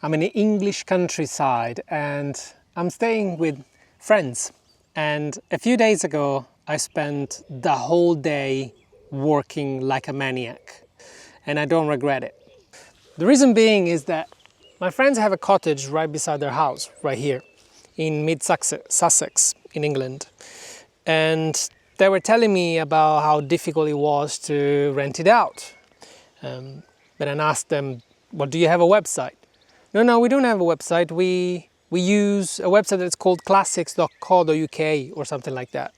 I'm in the English countryside and I'm staying with friends. And a few days ago, I spent the whole day working like a maniac, and I don't regret it. The reason being is that my friends have a cottage right beside their house, right here in mid-Sussex in England. And they were telling me about how difficult it was to rent it out. But I asked them, well, do you have a website? No, we don't have a website. We use a website that's called classics.co.uk or something like that.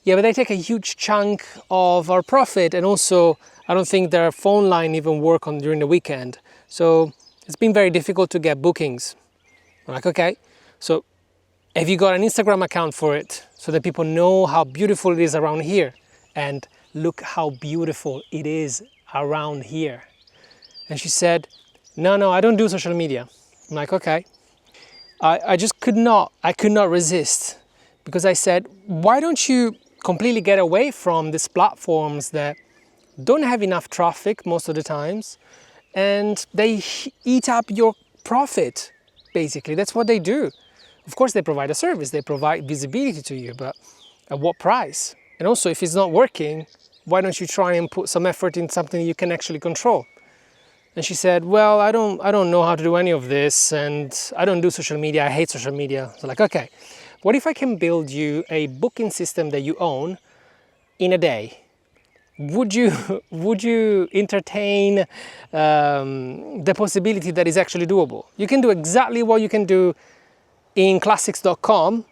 Yeah, but they take a huge chunk of our profit, and also I don't think their phone line even work during the weekend. So it's been very difficult to get bookings. I'm like, okay, so have you got an Instagram account for it so that people know how beautiful it is around here? And look how beautiful it is around here. And she said, no, I don't do social media. I'm like, okay. I could not resist, because I said, why don't you completely get away from these platforms that don't have enough traffic most of the times, and they eat up your profit, basically. That's what they do. Of course, they provide a service, they provide visibility to you, but at what price? And also, if it's not working, why don't you try and put some effort in something you can actually control? And she said, well, I don't know how to do any of this, and I don't do social media, I hate social media. So like, okay, what if I can build you a booking system that you own in a day? Would you entertain the possibility that is actually doable? You can do exactly what you can do in classics.com,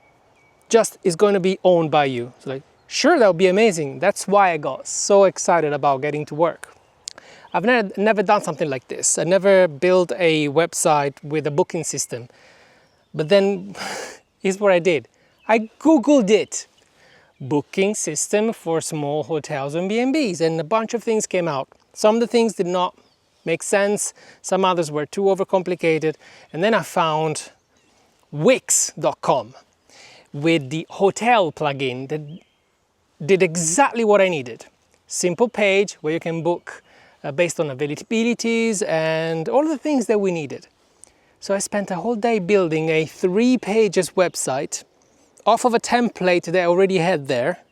just is going to be owned by you. So like, sure, that would be amazing. That's why I got so excited about getting to work. I've never done something like this. I never built a website with a booking system. But then, here's what I did. I Googled it. Booking system for small hotels and B&Bs, and a bunch of things came out. Some of the things did not make sense. Some others were too overcomplicated. And then I found Wix.com with the hotel plugin that did exactly what I needed. Simple page where you can book based on availabilities and all the things that we needed. So I spent a whole day building a 3-pages website off of a template that I already had there.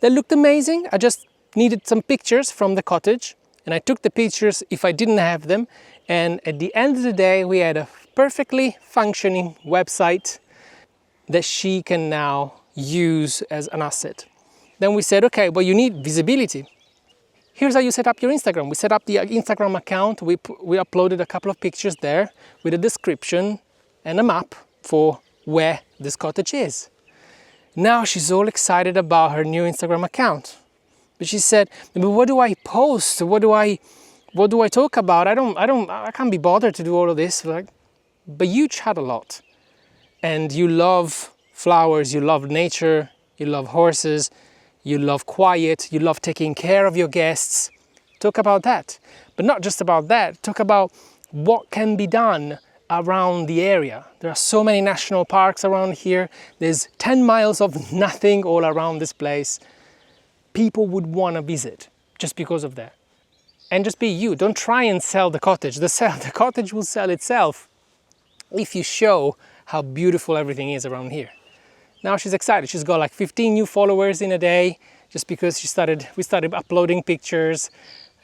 That looked amazing. I just needed some pictures from the cottage, and I took the pictures if I didn't have them. And at the end of the day, we had a perfectly functioning website that she can now use as an asset. Then we said, okay, well, you need visibility. Here's how you set up your Instagram. We set up the Instagram account. We uploaded a couple of pictures there with a description and a map for where this cottage is. Now she's all excited about her new Instagram account. But she said, but what do I post? What do I talk about? I can't be bothered to do all of this. Like, but you chat a lot. And you love flowers, you love nature, you love horses, you love quiet, you love taking care of your guests. Talk about that. But not just about that, talk about what can be done around the area. There are so many national parks around here. There's 10 miles of nothing all around this place. People would want to visit just because of that. And just be you. Don't try and sell the cottage. The cottage will sell itself if you show how beautiful everything is around here. Now she's excited. She's got like 15 new followers in a day just because we started uploading pictures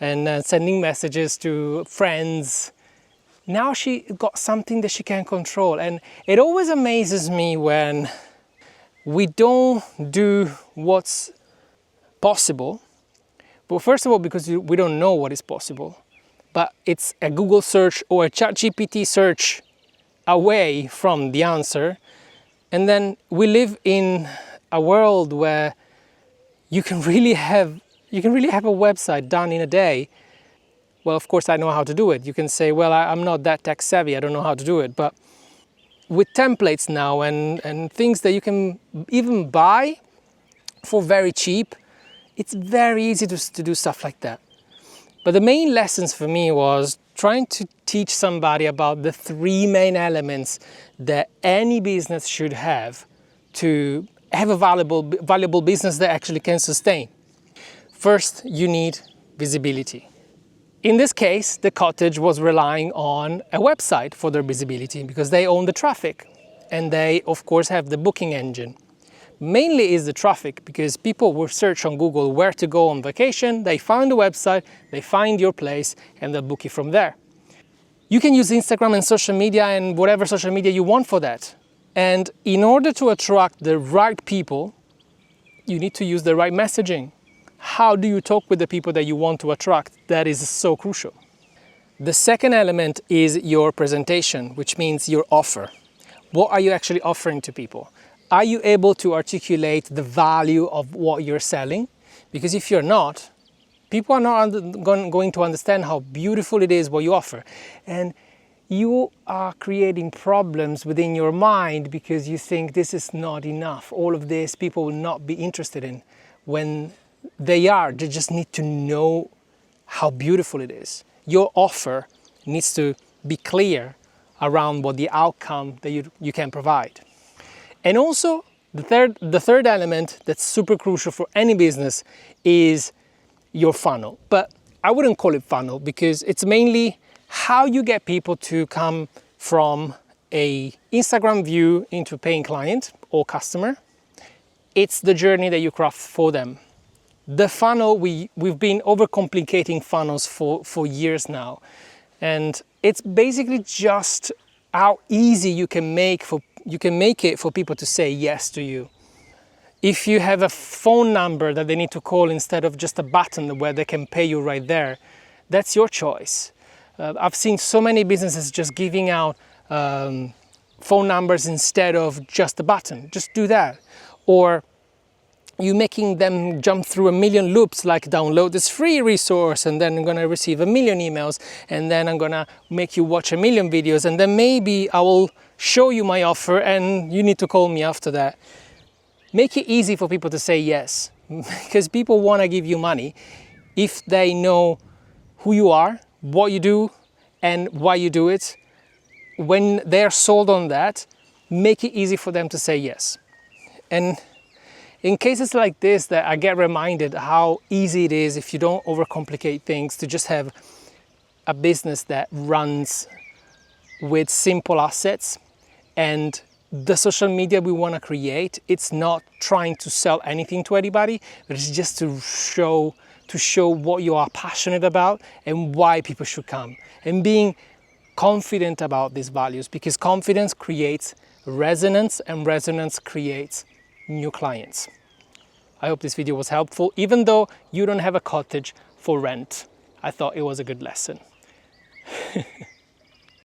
and sending messages to friends. Now she got something that she can control. And it always amazes me when we don't do what's possible. But first of all, because we don't know what is possible. But it's a Google search or a ChatGPT search away from the answer. And then we live in a world where you can really have a website done in a day. Well, of course, I know how to do it. You can say, well, I'm not that tech savvy, I don't know how to do it. But with templates now and things that you can even buy for very cheap, it's very easy to do stuff like that. But the main lessons for me was trying to teach somebody about the 3 main elements that any business should have to have a valuable business that actually can sustain. First, you need visibility. In this case, the cottage was relying on a website for their visibility because they own the traffic and they, of course, have the booking engine. Mainly is the traffic because people will search on Google where to go on vacation, they find the website, they find your place and they'll book you from there. You can use Instagram and social media and whatever social media you want for that. And in order to attract the right people, you need to use the right messaging. How do you talk with the people that you want to attract? That is so crucial. The second element is your presentation, which means your offer. What are you actually offering to people? Are you able to articulate the value of what you're selling? Because if you're not, people are not going to understand how beautiful it is what you offer. And you are creating problems within your mind because you think this is not enough. All of this people will not be interested in. When they just need to know how beautiful it is. Your offer needs to be clear around what the outcome that you can provide. And also the third element that's super crucial for any business is your funnel. But I wouldn't call it funnel because it's mainly how you get people to come from a Instagram view into a paying client or customer. It's the journey that you craft for them. The funnel, we've been overcomplicating funnels for years now. And it's basically just how easy you can make it for people to say yes to you. If you have a phone number that they need to call instead of just a button where they can pay you right there, that's your choice. I've seen so many businesses just giving out phone numbers instead of just a button. Just do that. Or you making them jump through a million loops, like download this free resource and then I'm gonna receive a million emails and then I'm gonna make you watch a million videos and then maybe I will show you my offer and you need to call me after that. Make it easy for people to say yes, because people wanna give you money if they know who you are, what you do and why you do it. When they're sold on that, make it easy for them to say yes. And in cases like this, that I get reminded how easy it is if you don't overcomplicate things to just have a business that runs with simple assets. And the social media we want to create, it's not trying to sell anything to anybody, but it's just to show what you are passionate about and why people should come. And being confident about these values, because confidence creates resonance and resonance creates new clients. I hope this video was helpful, even though you don't have a cottage for rent. I thought it was a good lesson.